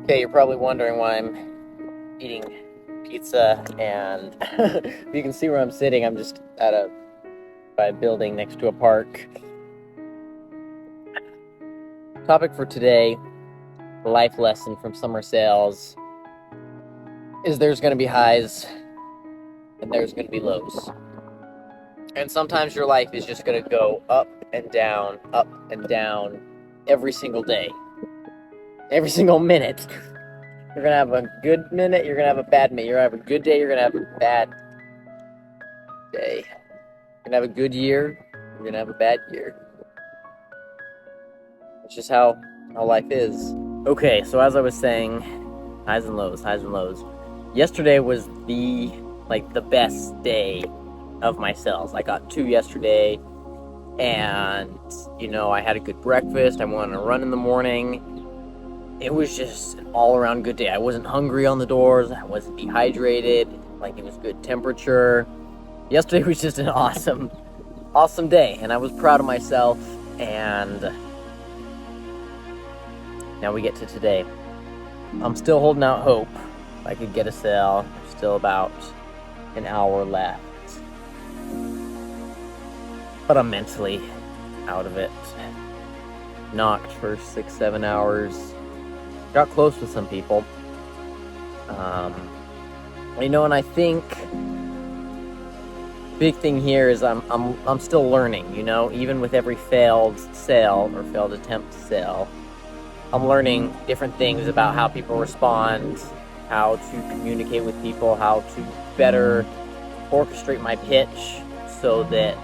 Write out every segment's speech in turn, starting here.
Okay, you're probably wondering why I'm eating pizza, and you can see where I'm sitting. I'm just by a building next to a park. Topic for today, life lesson from summer sales, is there's going to be highs and there's going to be lows. And sometimes your life is just going to go up and down every single day, every single minute. You're going to have a good minute, you're going to have a bad minute. You're going to have a good day, you're going to have a bad day. You're going to have a good year, you're going to have a bad year. It's just how life is. Okay, so as I was saying, highs and lows. Yesterday was the best day of my sales. I got 2 yesterday, and I had a good breakfast. I went on a run in the morning. It was just an all-around good day. I wasn't hungry on the doors. I wasn't dehydrated. It was good temperature. Yesterday was just an awesome day, and I was proud of myself. And now we get to today. I'm still holding out hope I could get a sale. Still about an hour left. But I'm mentally out of it. Knocked for 6-7 hours. Got close with some people. And I think big thing here is I'm still learning, even with every failed sale or failed attempt to sell. I'm learning different things about how people respond, how to communicate with people, how to better orchestrate my pitch so that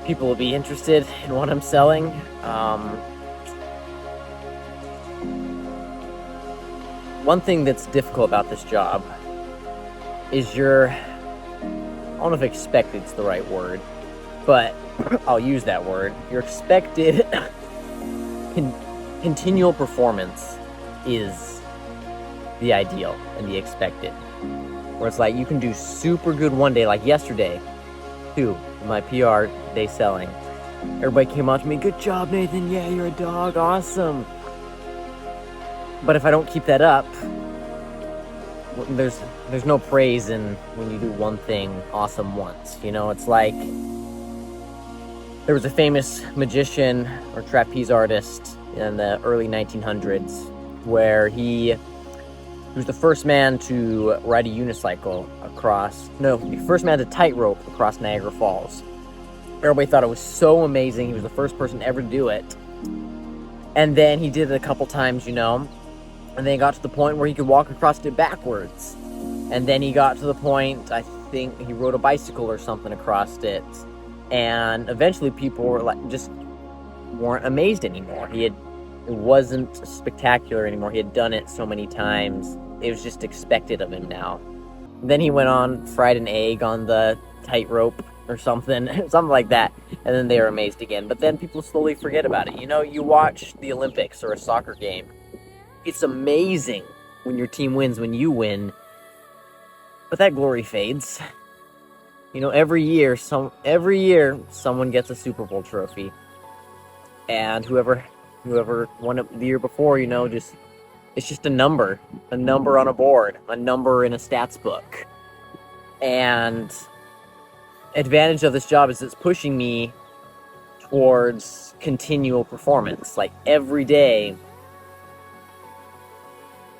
people will be interested in what I'm selling. One thing that's difficult about this job is I don't know if expected's the right word, but I'll use that word. You're expected. Continual performance is the ideal and the expected. Where it's you can do super good one day, like yesterday, too, my PR day selling. Everybody came out to me, "Good job, Nathan. Yeah, you're a dog. Awesome." But if I don't keep that up, there's no praise in when you do one thing awesome once. It's there was a famous magician or trapeze artist in the early 1900s where he was the first man to ride a unicycle the first man to tightrope across Niagara Falls. Everybody thought it was so amazing. He was the first person to ever do it. And then he did it a couple times, and then he got to the point where he could walk across it backwards. And then he got to the point, I think he rode a bicycle or something across it. And eventually people were just weren't amazed anymore. It wasn't spectacular anymore. He had done it so many times. It was just expected of him now. Then he went on, fried an egg on the tightrope or something, something like that. And then they were amazed again. But then people slowly forget about it. You watch the Olympics or a soccer game. It's amazing when your team wins, when you win. But that glory fades. Every year someone gets a Super Bowl trophy. And whoever won it the year before, it's just a number on a board, a number in a stats book. And advantage of this job is it's pushing me towards continual performance. Every day,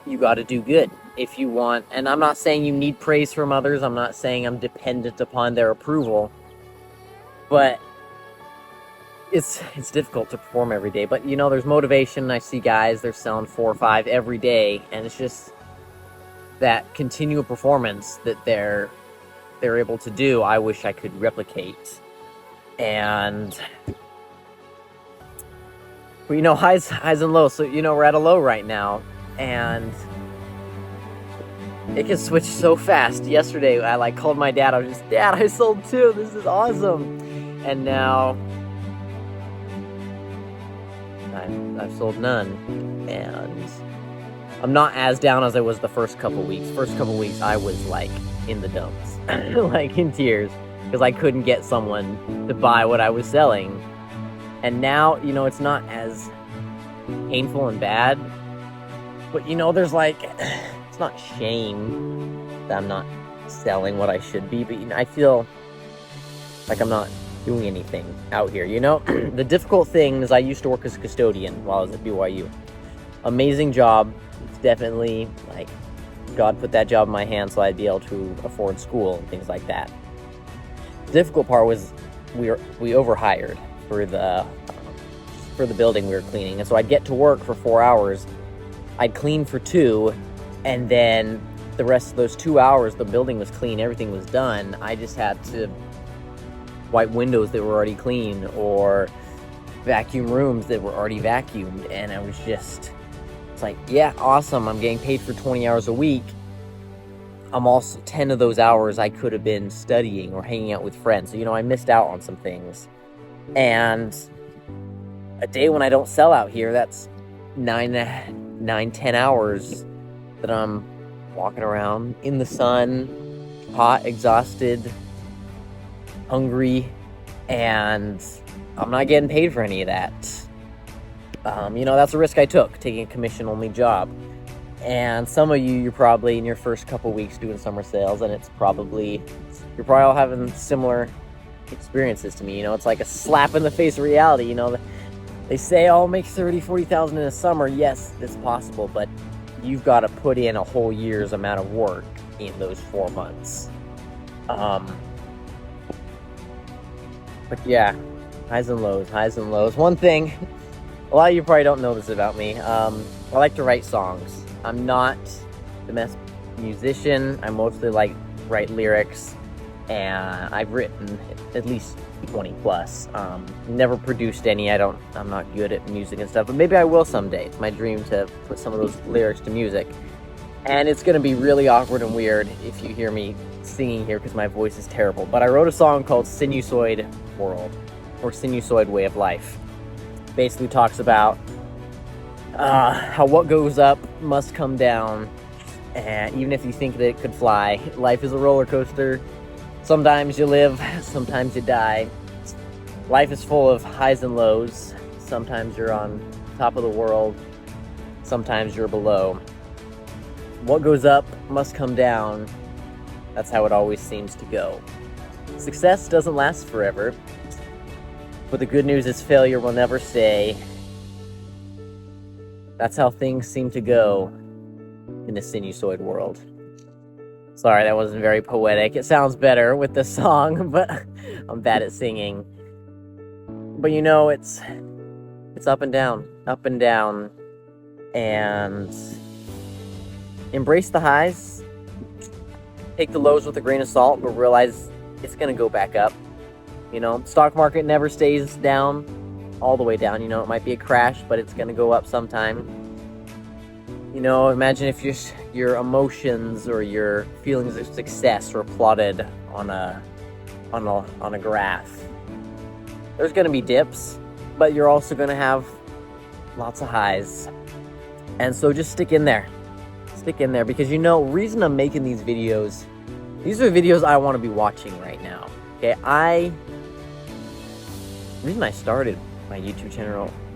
you got to do good if you want. And I'm not saying you need praise from others. I'm not saying I'm dependent upon their approval. But it's difficult to perform every day. But there's motivation. I see guys, they're selling 4 or 5 every day, and it's just that continual performance that they're able to do. I wish I could replicate. And highs and lows. So we're at a low right now. And it can switch so fast. Yesterday, I called my dad. I was just, "Dad, I sold 2. This is awesome." And now I've sold none. And I'm not as down as I was the first couple weeks. First couple weeks, I was in the dumps, in tears, because I couldn't get someone to buy what I was selling. And now, it's not as painful and bad. But there's like, it's not shame that I'm not selling what I should be, but I feel like I'm not doing anything out here, The difficult thing is I used to work as a custodian while I was at BYU. Amazing job. It's definitely like God put that job in my hand so I'd be able to afford school and things like that. The difficult part was we overhired for the building we were cleaning, and so I'd get to work for 4 hours, I'd clean for 2, and then the rest of those 2 hours the building was clean, everything was done. I just had to wipe windows that were already clean or vacuum rooms that were already vacuumed, and I was just, it's like, yeah, awesome, I'm getting paid for 20 hours a week. I'm also 10 of those hours I could have been studying or hanging out with friends. So, I missed out on some things. And a day when I don't sell out here, that's 10 hours that I'm walking around in the sun, hot, exhausted, hungry, and I'm not getting paid for any of that. That's a risk I took, taking a commission-only job. And some of you're probably in your first couple weeks doing summer sales, and you're probably all having similar experiences to me. It's like a slap in the face of reality. They say, I'll make 30, 40,000 in a summer. Yes, it's possible, but you've got to put in a whole year's amount of work in those 4 months. But yeah, highs and lows. One thing, a lot of you probably don't know this about me. I like to write songs. I'm not the best musician. I mostly write lyrics, and I've written at least 20 plus. Never produced any. I'm not good at music and stuff, but maybe I will someday. It's my dream to put some of those lyrics to music. And it's going to be really awkward and weird if you hear me singing here because my voice is terrible. But I wrote a song called Sinusoid World, or Sinusoid Way of Life. Basically talks about how what goes up must come down, and even if you think that it could fly, life is a roller coaster. Sometimes you live, sometimes you die. Life is full of highs and lows. Sometimes you're on top of the world, sometimes you're below. What goes up must come down. That's how it always seems to go. Success doesn't last forever, but the good news is failure will never stay. That's how things seem to go in the sinusoid world. Sorry, that wasn't very poetic. It sounds better with the song, but I'm bad at singing. But it's up and down, and embrace the highs. Take the lows with a grain of salt, but realize it's going to go back up. Stock market never stays down, all the way down. It might be a crash, but it's going to go up sometime. Imagine if your emotions or your feelings of success were plotted on a graph. There's going to be dips, but you're also going to have lots of highs. And so just stick in there. Because reason I'm making these videos, these are videos I want to be watching right now. Okay, the reason I started my YouTube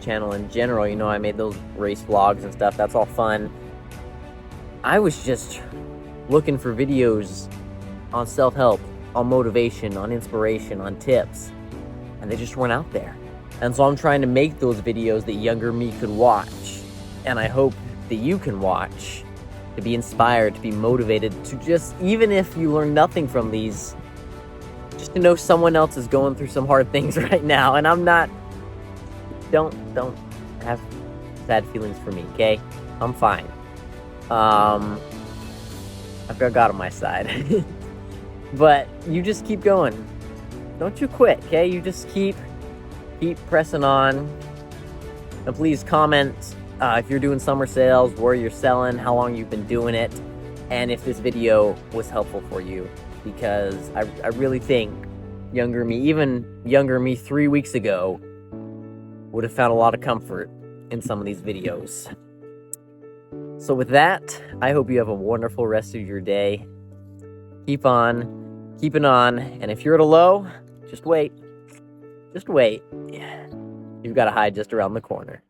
channel in general, I made those race vlogs and stuff, that's all fun. I was just looking for videos on self-help, on motivation, on inspiration, on tips, and they just weren't out there. And so I'm trying to make those videos that younger me could watch, and I hope that you can watch to be inspired, to be motivated, to just, even if you learn nothing from these, just to know someone else is going through some hard things right now. And I'm not, don't have sad feelings for me, okay? I'm fine. I've got God on my side. But you just keep going. Don't you quit, okay? You just keep pressing on. And please comment if you're doing summer sales, where you're selling, how long you've been doing it, and if this video was helpful for you. Because I really think even younger me 3 weeks ago would have found a lot of comfort in some of these videos. So with that, I hope you have a wonderful rest of your day. Keep on keeping on, and if you're at a low, just wait. You've got a high just around the corner.